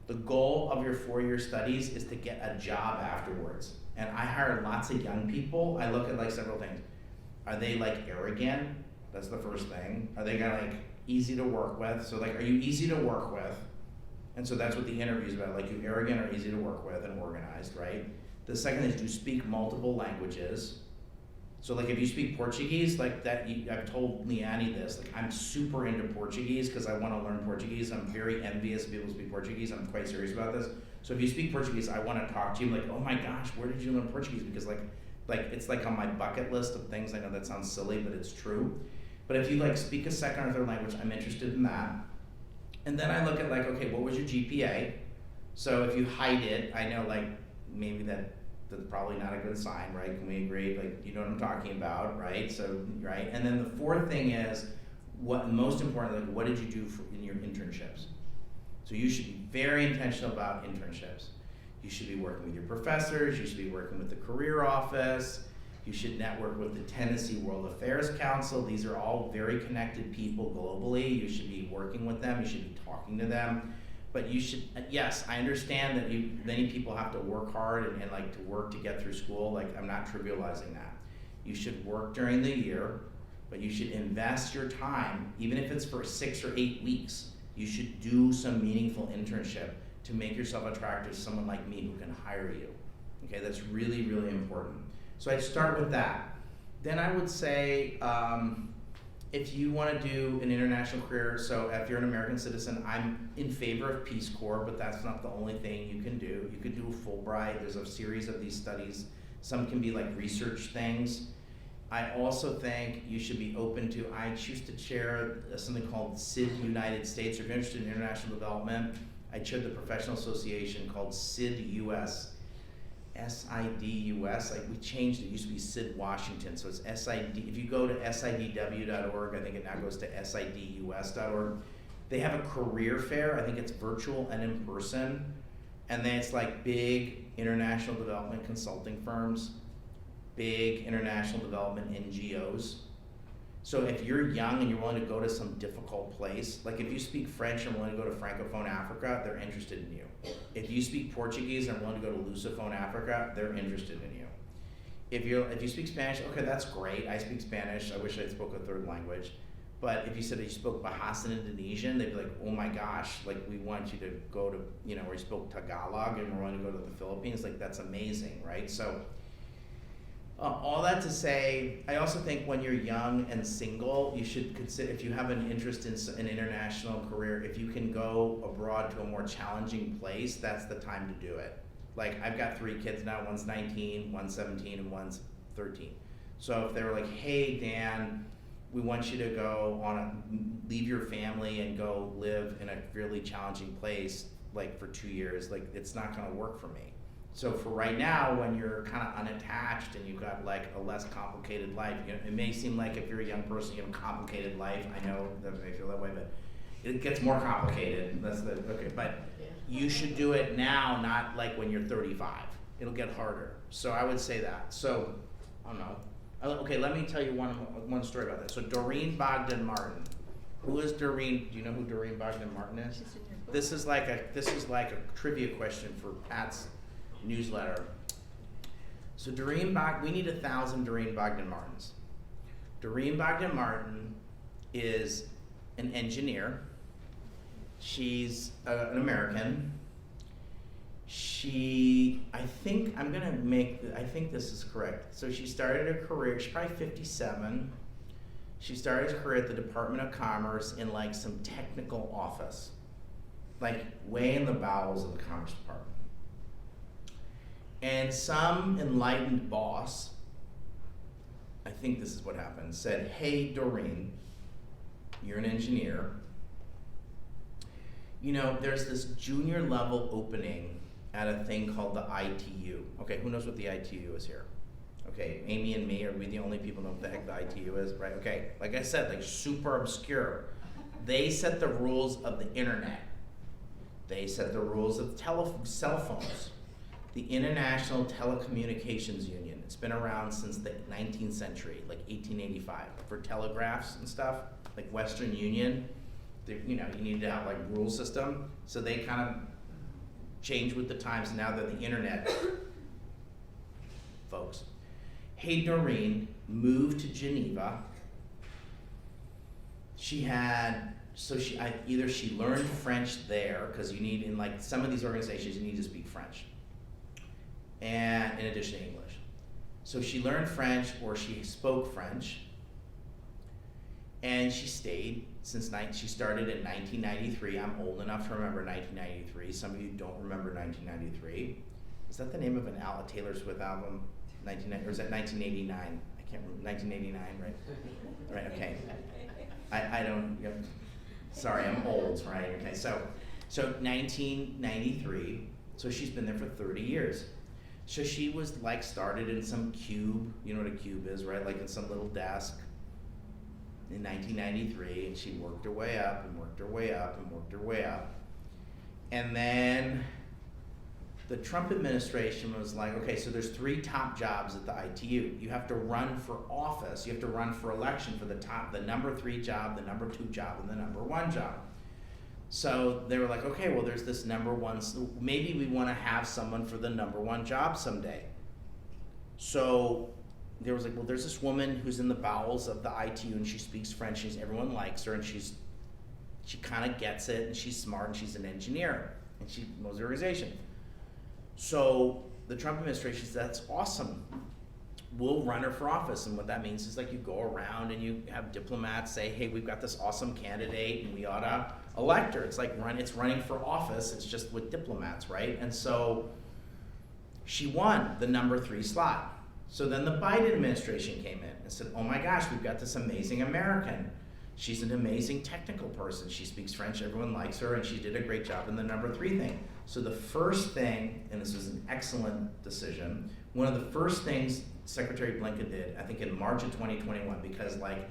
The goal of your 4-year studies is to get a job afterwards. And I hire lots of young people. I look at like several things. Are they like arrogant? That's the first thing. Are they like easy to work with? So like, are you easy to work with? And so that's what the interview is about. Like, you arrogant or easy to work with and organized, right? The second is, do you speak multiple languages? So like, if you speak Portuguese, like that, I've told Leanne this, like I'm super into Portuguese because I want to learn Portuguese. I'm very envious of people who speak Portuguese. I'm quite serious about this. So if you speak Portuguese, I want to talk to you like, oh my gosh, where did you learn Portuguese? Because like it's like on my bucket list of things. I know that sounds silly, but it's true. But if you like speak a second or third language, I'm interested in that. And then I look at like, okay, what was your GPA? So if you hide it, I know like maybe that's probably not a good sign, right? Can we agree? Like, you know what I'm talking about, right? So, right? And then the fourth thing is, most importantly, what did you do in your internships? So you should be very intentional about internships. You should be working with your professors, you should be working with the career office, you should network with the Tennessee World Affairs Council. These are all very connected people globally. You should be working with them, you should be talking to them. But you should, yes, I understand that many people have to work hard and like to work to get through school. Like, I'm not trivializing that. You should work during the year, but you should invest your time, even if it's for 6 or 8 weeks. You should do some meaningful internship to make yourself attractive to someone like me who can hire you. Okay, that's really, really important. So I'd start with that. Then I would say, if you want to do an international career, so if you're an American citizen, I'm in favor of Peace Corps, but that's not the only thing you can do. You could do a Fulbright. There's a series of these studies. Some can be like research things. I also think you should be open to, I choose to chair something called SID United States. Or if you're interested in international development, I chaired the professional association called SID US. SID-US, like we changed it, used to be SID Washington, so it's SID. If you go to sidw.org, I think it now goes to sidus.org. They have a career fair, I think it's virtual and in person, and then it's like big international development consulting firms, big international development NGOs. So if you're young and you're willing to go to some difficult place, like if you speak French and willing to go to Francophone Africa, they're interested in you. If you speak Portuguese and are willing to go to Lusophone Africa, they're interested in you. If you speak Spanish, okay, that's great. I speak Spanish. I wish I spoke a third language. But if you said that you spoke Bahasan Indonesian, they'd be like, oh my gosh, like we want you to go to, or you spoke Tagalog and we're willing to go to the Philippines, like that's amazing, right? So all that to say, I also think when you're young and single, you should consider, if you have an interest in an international career, if you can go abroad to a more challenging place, that's the time to do it. Like, I've got 3 kids now, one's 19, one's 17, and one's 13. So if they were like, hey, Dan, we want you to go leave your family and go live in a really challenging place, like for 2 years, like it's not gonna work for me. So for right now, when you're kind of unattached and you've got like a less complicated life, it may seem like if you're a young person, you have a complicated life. I know that may feel that way, but it gets more complicated. But you should do it now, not like when you're 35. It'll get harder. So I would say that. So, I don't know. Okay, let me tell you one story about that. So Doreen Bogdan Martin. Who is Doreen? Do you know who Doreen Bogdan Martin is? She's in your book. This is like a trivia question for Pat's newsletter. So we need 1,000 Doreen Bogdan Martins. Doreen Bogdan Martin is an engineer. She's an American. I think this is correct. So she started her career, she's probably 57. She started her career at the Department of Commerce in like some technical office. like way in the bowels of the Commerce Department. And some enlightened boss, I think this is what happened, said, hey, Doreen, you're an engineer. You know, there's this junior level opening at a thing called the ITU. Okay, who knows what the ITU is here? Okay, Amy and me, are we the only people who know what the heck the ITU is, right? Okay, like I said, like super obscure. They set the rules of the internet. They set the rules of cell phones. The International Telecommunications Union. It's been around since the 19th century, like 1885, for telegraphs and stuff, like Western Union. You know, you need to have like rule system. So they kind of change with the times. Now they're the internet folks. Hey, Doreen moved to Geneva. She had, either she learned French there, because you need, in like some of these organizations, you need to speak French. And in addition to English. So she learned French, or she spoke French, and she stayed since she started in 1993. I'm old enough to remember 1993. Some of you don't remember 1993. Is that the name of an Taylor Swift album? Or is that 1989? I can't remember. 1989, right? Right. Okay. I don't. Yep. Sorry, I'm old, right? Okay. So 1993. So she's been there for 30 years. So she was like started in some cube, you know what a cube is, right? Like in some little desk in 1993, and she worked her way up and worked her way up and worked her way up. And then the Trump administration was like, okay, so there's 3 top jobs at the ITU. You have to run for office, you have to run for election for the number 3 job, the number 2 job, and the number 1 job. So they were like, okay, well, there's this number 1, so maybe we want to have someone for the number 1 job someday. So there was like, well, there's this woman who's in the bowels of the ITU, and she speaks French, and everyone likes her, and she kind of gets it, and she's smart, and she's an engineer, and she knows the organization. So the Trump administration says, that's awesome. We'll run her for office. And what that means is like you go around and you have diplomats say, hey, we've got this awesome candidate and we ought to elect her. It's like it's running for office. It's just with diplomats, right? And so she won the number 3 slot. So then the Biden administration came in and said, oh my gosh, we've got this amazing American. She's an amazing technical person. She speaks French, everyone likes her, and she did a great job in the number 3 thing. So the first thing, and this was an excellent decision, one of the first things Secretary Blinken did, I think in March of 2021, because like,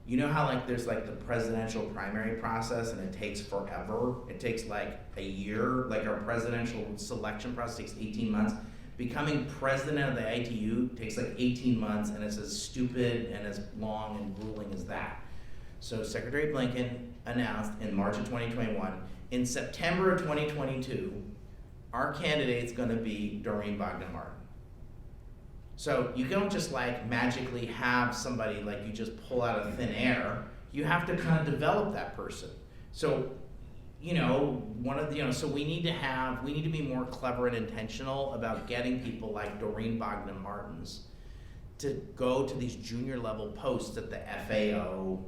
you know how like there's like the presidential primary process and it takes forever? It takes like a year, like our presidential selection process takes 18 months. Becoming president of the ITU takes like 18 months, and it's as stupid and as long and grueling as that. So Secretary Blinken announced in March of 2021, in September of 2022, our candidate's gonna be Doreen Bogdan-Martin. So you don't just like magically have somebody like you just pull out of thin air. You have to kind of develop that person. So, you know, so we need to be more clever and intentional about getting people like Doreen Bogdan-Martins to go to these junior level posts at the FAO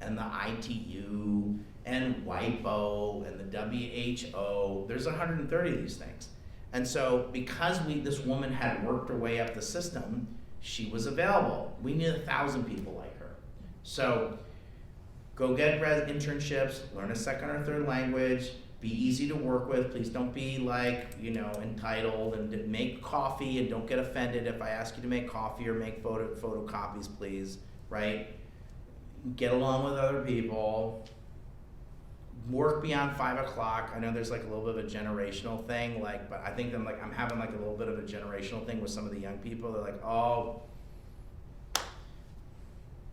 and the ITU and WIPO and the WHO. There's 130 of these things. And so because this woman had worked her way up the system, she was available. We need 1,000 people like her. So go get internships, learn a second or third language, be easy to work with. Please don't be like, you know, entitled, and make coffee, and don't get offended if I ask you to make coffee or make photocopies, please, right? Get along with other people. Work beyond 5 o'clock. I know there's like a little bit of a generational thing, like, but I think I'm having like a little bit of a generational thing with some of the young people. They're like, oh,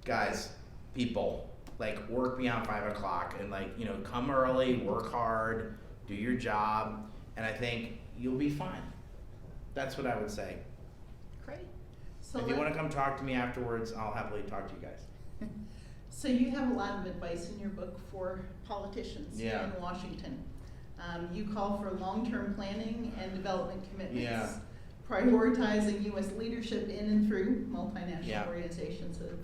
guys, people, like work beyond 5 o'clock and like, you know, come early, work hard, do your job, and I think you'll be fine. That's what I would say. Great. So if you want to come talk to me afterwards, I'll happily talk to you guys. So you have a lot of advice in your book for politicians Yeah. in Washington. You call for long-term planning and development commitments, Yeah. prioritizing U.S. leadership in and through multinational Yeah. organizations, of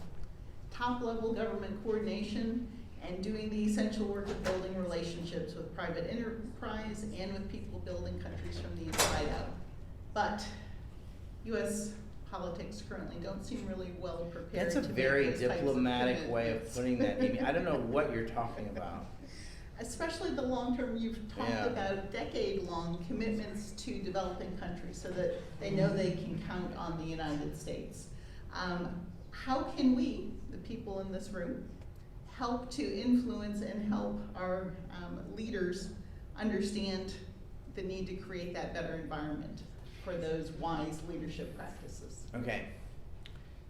top-level government coordination, and doing the essential work of building relationships with private enterprise and with people building countries from the inside out. But U.S. politics currently don't seem really well prepared. That's a to make very those types of diplomatic way of commitments. putting that, Amy. I don't know what you're talking about. Especially the long term, you've talked Yeah. about decade-long commitments to developing countries so that they know they can count on the United States. How can we, the people in this room, help to influence and help our leaders understand the need to create that better environment for those wise leadership practices? Okay.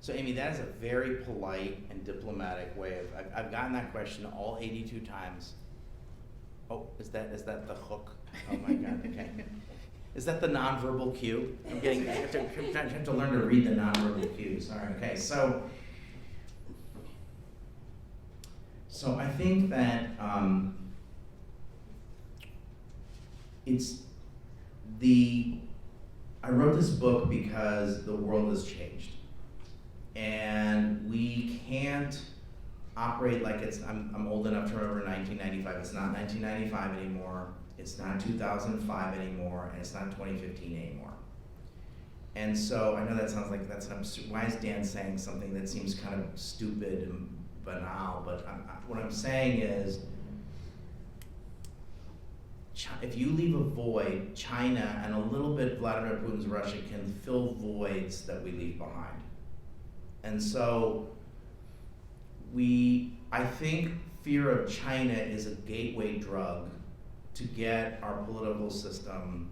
So Amy, that is a very polite and diplomatic way of, I've gotten that question all 82 times. Oh, is that the hook? Oh my God, okay. Is that the nonverbal cue? I have to learn to read the nonverbal cues. All right, okay, so I think that I wrote this book because the world has changed. And we can't operate like I'm old enough to remember 1995. It's not 1995 anymore. It's not 2005 anymore, and it's not 2015 anymore. And so I know that sounds like why is Dan saying something that seems kind of stupid and banal? But what I'm saying is, if you leave a void, China and a little bit Vladimir Putin's Russia can fill voids that we leave behind. And so I think fear of China is a gateway drug to get our political system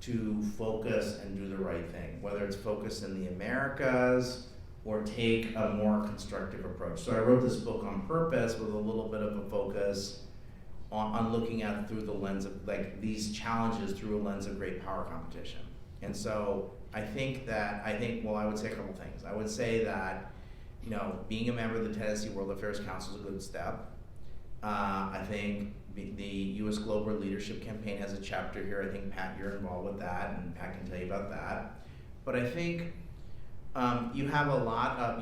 to focus and do the right thing, whether it's focus in the Americas or take a more constructive approach. So I wrote this book on purpose with a little bit of a focus on looking at it through the lens of like these challenges through a lens of great power competition. And so I would say a couple things. I would say that, being a member of the Tennessee World Affairs Council is a good step. I think the U.S. Global Leadership Campaign has a chapter here. I think, Pat, you're involved with that, and Pat can tell you about that. But I think you have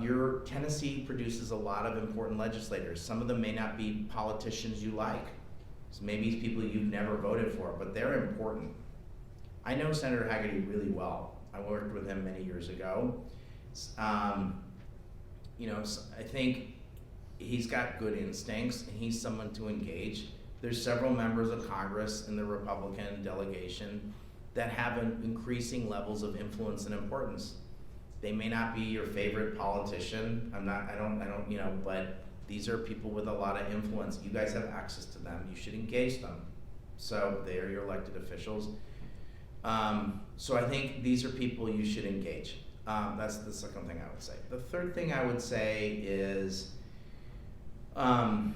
your Tennessee produces a lot of important legislators. Some of them may not be politicians you like. So maybe it's people you've never voted for, but they're important. I know Senator Haggerty really well. I worked with him many years ago. I think he's got good instincts, and he's someone to engage. There's several members of Congress in the Republican delegation that have increasing levels of influence and importance. They may not be your favorite politician. But these are people with a lot of influence. You guys have access to them. You should engage them. So they are your elected officials. So I think these are people you should engage. That's the second thing I would say. The third thing I would say is, I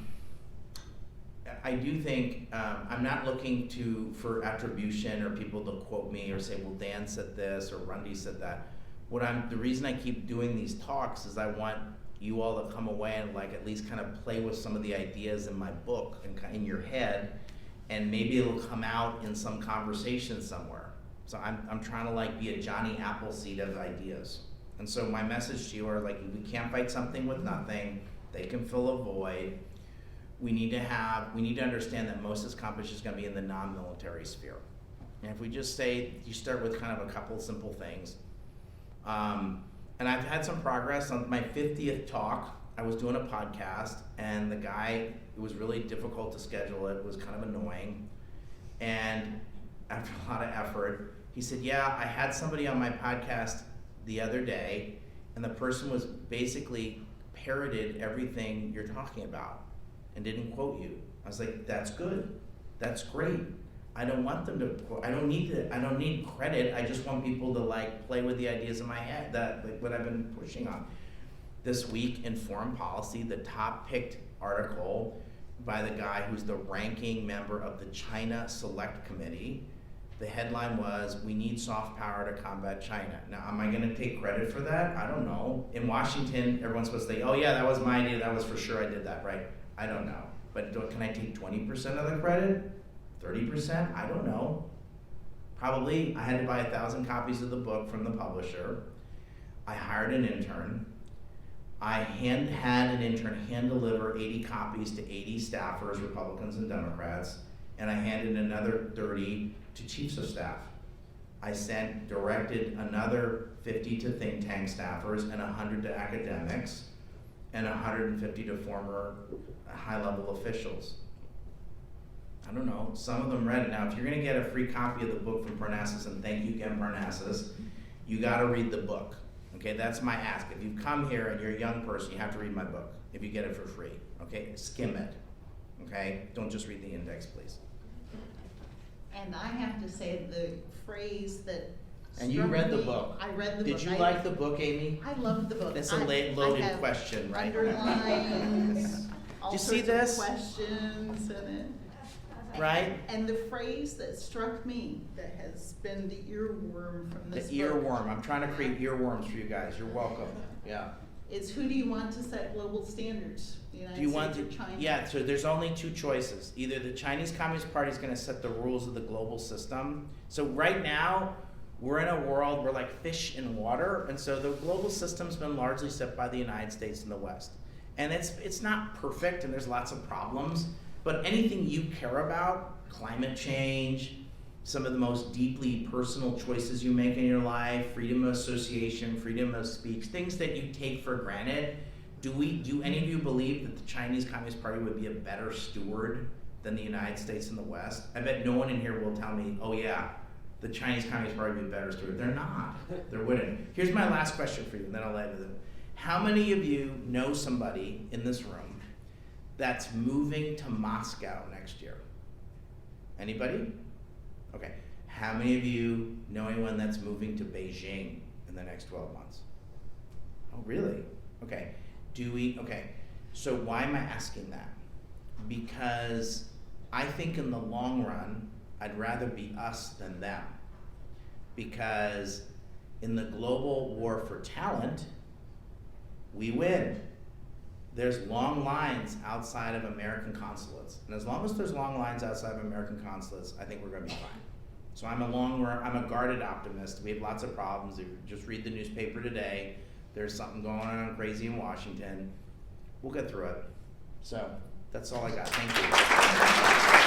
do think I'm not looking for attribution or people to quote me or say, well, Dan said this or Runde said that. The reason I keep doing these talks is I want you all to come away and at least kind of play with some of the ideas in my book and in your head, and maybe it'll come out in some conversation somewhere. So I'm trying to be a Johnny Appleseed of ideas. And so my message to you are we can't fight something with nothing. They can fill a void. We need to understand that most of this competition is going to be in the non-military sphere. And if we just say, you start with kind of a couple simple things. And I've had some progress. On my 50th talk, I was doing a podcast, and the guy, it was really difficult to schedule it. It was kind of annoying. And after a lot of effort, he said, yeah, I had somebody on my podcast the other day, and the person was basically parroted everything you're talking about and didn't quote you. I was like, that's good. That's great. I don't want them to quote. I don't need credit. I just want people to play with the ideas in my head, what I've been pushing on. This week in Foreign Policy, the top picked article by the guy who's the ranking member of the China Select Committee, the headline was, "We need soft power to combat China." Now, am I going to take credit for that? I don't know. In Washington, everyone's supposed to say, oh yeah, that was my idea, that was for sure I did that, right? I don't know. But can I take 20% of the credit? 30%? I don't know. Probably. I had to buy 1,000 copies of the book from the publisher. I hired an intern. I had an intern hand deliver 80 copies to 80 staffers, Republicans and Democrats, and I handed another 30 to chiefs of staff. I directed another 50 to think tank staffers and 100 to academics and 150 to former high-level officials. I don't know, some of them read it. Now, if you're gonna get a free copy of the book from Parnassus, and thank you, Ken Parnassus, you gotta read the book. Okay, that's my ask. If you come here and you're a young person, you have to read my book if you get it for free. Okay, skim it. Okay, don't just read the index, please. And I have to say the phrase that And you struck read the me- book. I read the book. Did you like the book, Amy? I loved the book. That's a I loaded have question, right? underlines, all Do you see sorts this? of questions in it. Right? And the phrase that struck me, that has been the earworm from The this book, earworm. I'm trying to create earworms for you guys. You're welcome. Yeah. is who do you want to set global standards? The Do United you want States to? or China? Yeah. So there's only two choices. Either the Chinese Communist Party is going to set the rules of the global system. So right now, we're in a world we're like fish in water, and so the global system's been largely set by the United States and the West. And it's not perfect, and there's lots of problems. But anything you care about, climate change, some of the most deeply personal choices you make in your life, freedom of association, freedom of speech, things that you take for granted, do any of you believe that the Chinese Communist Party would be a better steward than the United States and the West? I bet no one in here will tell me, oh yeah, the Chinese Communist Party would be a better steward. They're not. They wouldn't. Here's my last question for you, and then I'll end with it. How many of you know somebody in this room that's moving to Moscow next year? Anybody? Okay. How many of you know anyone that's moving to Beijing in the next 12 months? Oh, really? Okay. Okay. So why am I asking that? Because I think in the long run, I'd rather be us than them. Because in the global war for talent, we win. There's long lines outside of American consulates. And as long as there's long lines outside of American consulates, I think we're gonna be fine. So I'm a guarded optimist. We have lots of problems. If you just read the newspaper today, there's something going on crazy in Washington. We'll get through it. So that's all I got. Thank you.